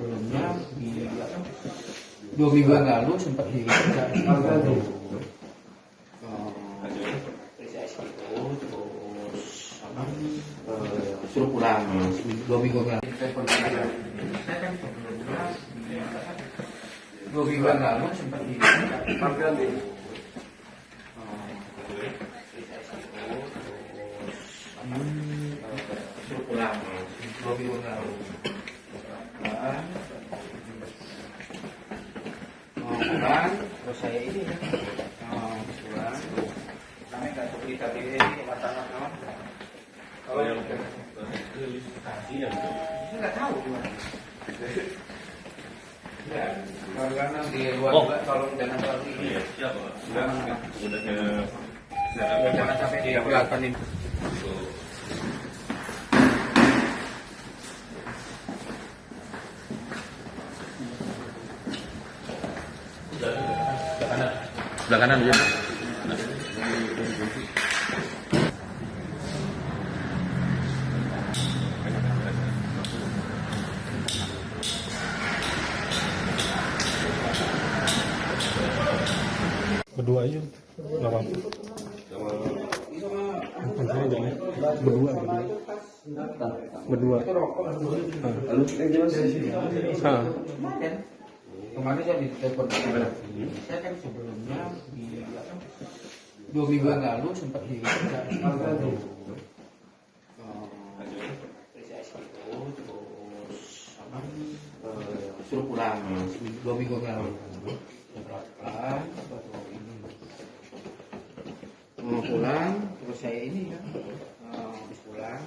sebelumnya di 2 minggu yang lalu sempat suruh pulang 2 minggu yang lalu. Dua minggu yang lalu sempat suruh pulang 2 minggu yang lalu. Pulang terus saya ini pulang kami nggak berita ini wacana kalau yang kasih yang nggak tahu gimana ya karena di luar juga tolong jangan terlalu ini siapa jangan sampai diperlihatkan ini. Sebelah kanan ya. Berdua aja, nggak apa-apa. Berdua. Kemarin saya ditelepon, saya kan sebelumnya di 2 minggu yang lalu sempat suruh pulang 2 minggu yang lalu. Pulang terus saya ini kan habis pulang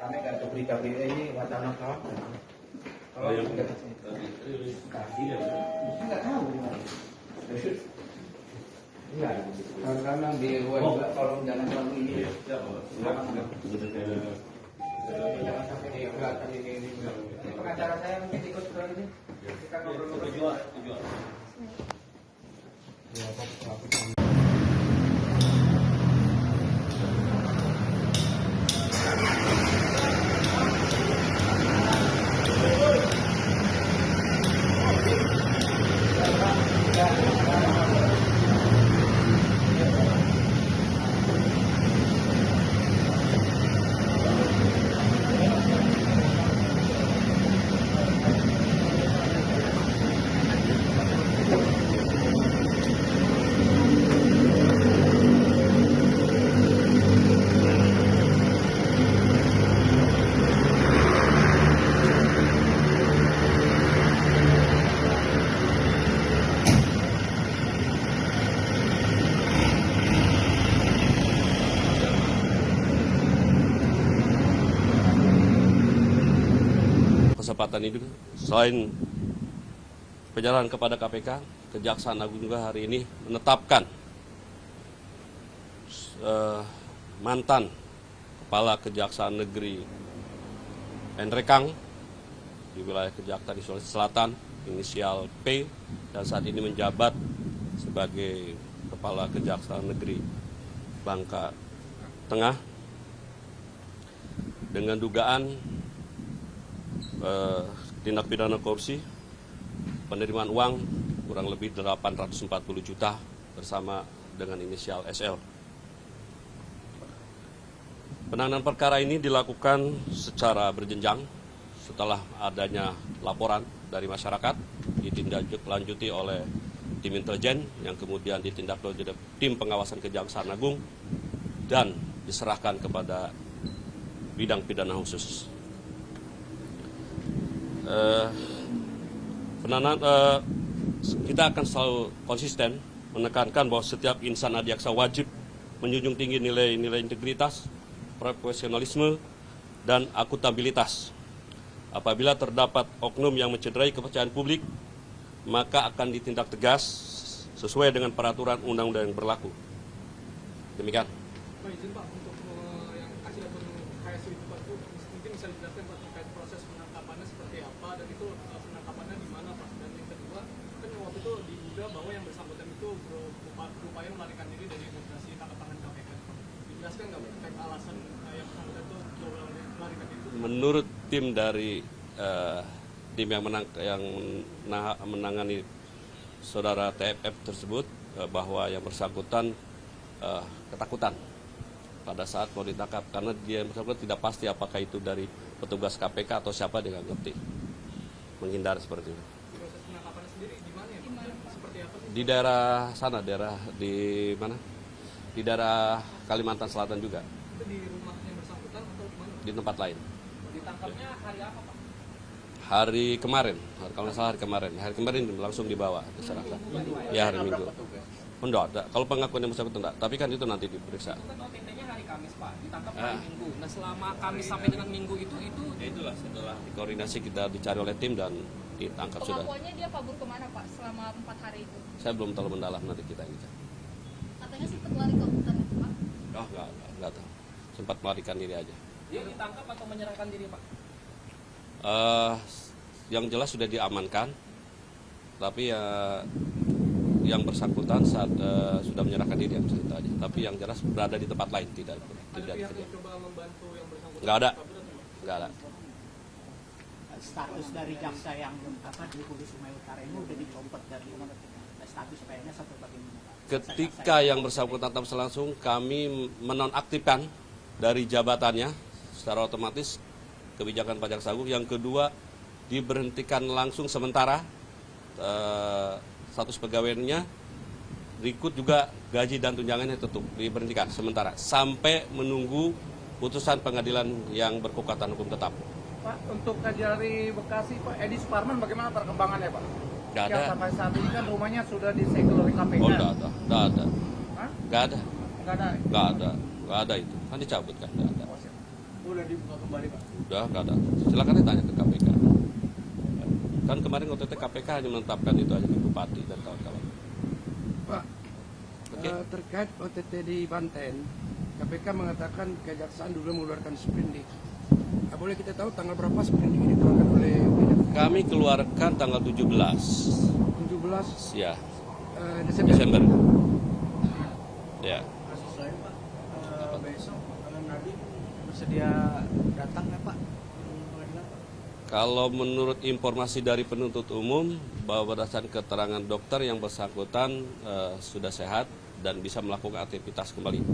kami nggak ada berita ini wacana kalau yang kasih ya nggak tahu gimana. Iya, karena di luar juga tolong jangan terlalu ini. Jangan sampai di belakang ini. Pengacara saya mungkin ikut ke ini. Kita ngobrol-ngobrol. Kesempatan ini selain penyerahan kepada KPK, Kejaksaan Agung juga hari ini menetapkan mantan Kepala Kejaksaan Negeri Enrekang di wilayah Kejaksaan di Sulawesi Selatan, inisial P, dan saat ini menjabat sebagai Kepala Kejaksaan Negeri Bangka Tengah dengan dugaan tindak pidana korupsi, penerimaan uang kurang lebih 840 juta bersama dengan inisial SL. Penanganan perkara ini dilakukan secara berjenjang setelah adanya laporan dari masyarakat, ditindaklanjuti oleh tim intelijen yang kemudian ditindaklanjuti tim pengawasan Kejaksaan Agung dan diserahkan kepada bidang pidana khusus. Kita akan selalu konsisten menekankan bahwa setiap insan adiaksa wajib menjunjung tinggi nilai-nilai integritas, profesionalisme, dan akuntabilitas. Apabila terdapat oknum yang mencederai kepercayaan publik, maka akan ditindak tegas sesuai dengan peraturan undang-undang yang berlaku. Demikian. Pak, izin Pak, untuk yang hasil KS itu Pak, mungkin bisa dijelaskan Pak terkait proses penangkapannya seperti apa, dan itu penangkapannya di mana Pak? Dan yang kedua, kan waktu itu diduga bahwa yang bersangkutan itu berupaya melarikan diri dari operasi tangkap tangan KPK. Dijelaskan nggak Pak terkait alasan yang bersangkutan itu melarikan diri? Menurut tim dari tim yang menangani saudara TFF tersebut bahwa yang bersangkutan ketakutan pada saat mau ditangkap karena dia bersangkutan tidak pasti apakah itu dari petugas KPK atau siapa, dia nggak ngerti, menghindar seperti itu. Proses penangkapannya sendiri gimana ya Pak? Seperti apa sih? Di daerah sana, di mana? Di daerah Kalimantan Selatan juga, Itu di rumahnya bersangkutan atau di mana? di tempat lain. Ditangkapnya hari apa Pak? Hari kemarin, kalau nggak salah hari kemarin langsung dibawa, diserahkan. Ya hari Minggu. Enggak ada. Kalau pengakuan yang bersangkutan enggak, tapi kan itu nanti diperiksa. Itu kan OTT-nya hari Kamis Pak, ditangkap hari Minggu. Nah selama Kamis sampai dengan Minggu itu Ya itulah setelah koordinasi kita dicari oleh tim dan ditangkap sudah. Pengakuannya dia kabur kemana Pak selama 4 hari itu? Saya belum terlalu mendalam, nanti kita ini. Katanya sempat lari ke hutan itu Pak. Oh enggak tahu. Sempat melarikan diri aja. dia ditangkap atau menyerahkan diri Pak? Yang jelas sudah diamankan, tapi yang bersangkutan saat sudah menyerahkan diri yang itu aja. Tapi yang jelas berada di tempat lain, tidak Pihak kerja. yang coba membantu yang bersangkutan. Nggak ada. Nggak ada. Status dari jaksa yang di Hulu Sungai Utara ini udah dicopot dari status PNS atau bagaimana? Ketika yang bersangkutan tetap langsung, kami menonaktifkan dari jabatannya secara otomatis kebijakan pajak sagu. Yang kedua, diberhentikan langsung sementara status pegawainya, berikut juga gaji dan tunjangannya tutup, diberhentikan sementara sampai menunggu putusan pengadilan yang berkekuatan hukum tetap. Pak, untuk Kajari Bekasi, Pak Edi Suparman bagaimana perkembangannya, Pak? Nggak ada. Yang sampai saat ini kan rumahnya sudah disegel oleh KPK. Oh, nggak ada. Hah? Nggak ada. Nggak ada. Itu. Kan dicabut kan, nggak ada. Udah dibuka kembali, Pak. Udah, nggak ada. Silakan ditanya ke KPK. Kan kemarin OTT KPK hanya menetapkan itu aja ke Bupati dan kawan-kawan. Pak, Oke. terkait OTT di Banten, KPK mengatakan kejaksaan dulu mengeluarkan sprindik. Boleh kita tahu tanggal berapa sprindik ini dikeluarkan oleh Kami keluarkan tanggal 17 17 ya, Desember? Desember. Ya. Kasus lain Pak, besok Nadiem bersedia datang ya Pak? Kalau menurut informasi dari penuntut umum bahwa berdasarkan keterangan dokter yang bersangkutan sudah sehat dan bisa melakukan aktivitas kembali.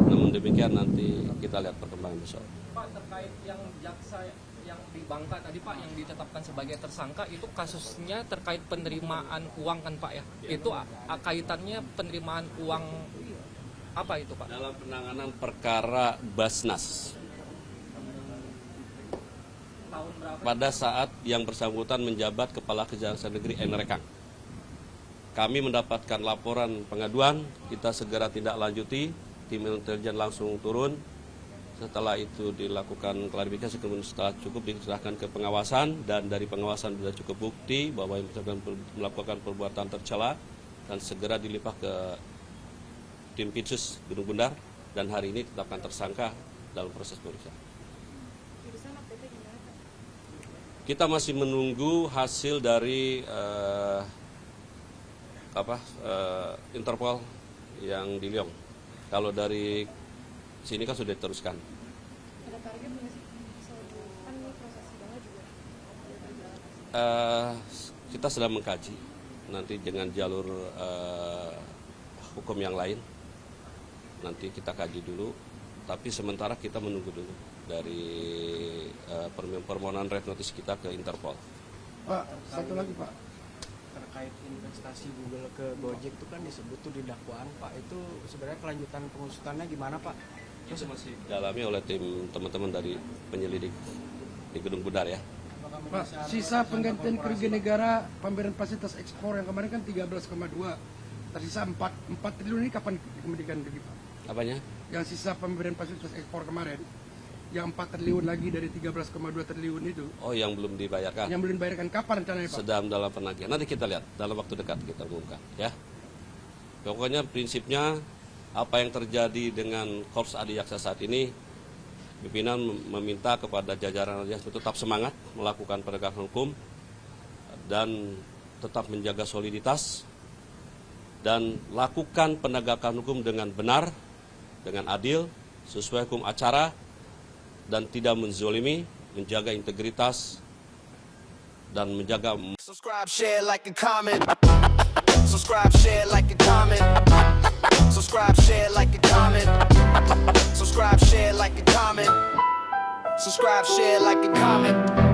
Namun demikian nanti kita lihat perkembangan besok. Pak, terkait yang jaksa yang di Bangka tadi Pak yang ditetapkan sebagai tersangka itu kasusnya terkait penerimaan uang kan Pak ya? Itu kaitannya penerimaan uang apa itu Pak? Dalam penanganan perkara Basnas. Tahun berapa? Pada saat yang bersangkutan menjabat Kepala Kejaksaan Negeri Nrekang. Kami mendapatkan laporan pengaduan, kita segera tindak lanjuti, tim intelijen langsung turun. Setelah itu dilakukan klarifikasi, kemudian setelah cukup diserahkan ke pengawasan, dan dari pengawasan sudah cukup bukti bahwa yang bersangkutan melakukan perbuatan tercela, dan segera dilimpah ke tim Pitsus Gunung Bundar, dan hari ini ditetapkan tersangka dalam proses pemeriksaan. Kita masih menunggu hasil dari Interpol yang di Lyon. Kalau dari sini kan sudah diteruskan. Ada target nggak sih? Kan ini proses sidangnya juga. Kita sedang mengkaji nanti dengan jalur hukum yang lain. Nanti kita kaji dulu. Tapi sementara kita menunggu dulu dari permohonan red notice kita ke Interpol. Pak, satu lagi Pak. Terkait investasi Google ke Gojek itu kan disebut tuh di dakwaan Pak, itu sebenarnya kelanjutan pengusutannya gimana Pak? Itu masih didalami oleh tim teman-teman dari penyelidik di Gunung Bundar ya. Pak, sisa penggantian kerugian negara pemberian fasilitas ekspor yang kemarin kan 13,2, tersisa 4 triliun ini kapan dikembalikan lagi Pak? Apanya? Yang sisa pemberian fasilitas ekspor kemarin, yang 4 triliun lagi dari 13,2 triliun itu, Oh, yang belum dibayarkan. yang belum dibayarkan kapan rencananya Pak? Sedang dalam penagihan. Nanti kita lihat dalam waktu dekat kita umumkan ya. Pokoknya prinsipnya apa yang terjadi dengan Korps Adi Jaksa saat ini, pimpinan meminta kepada jajaran Adi Jaksa tetap semangat melakukan penegakan hukum dan tetap menjaga soliditas dan lakukan penegakan hukum dengan benar, dengan adil, sesuai hukum acara, dan tidak menzolimi, menjaga integritas dan menjaga. Subscribe, share, like, and comment. Subscribe, share, like, and comment. Subscribe, share, like, and comment. Subscribe, share, like, and comment. Subscribe, share, like, and comment.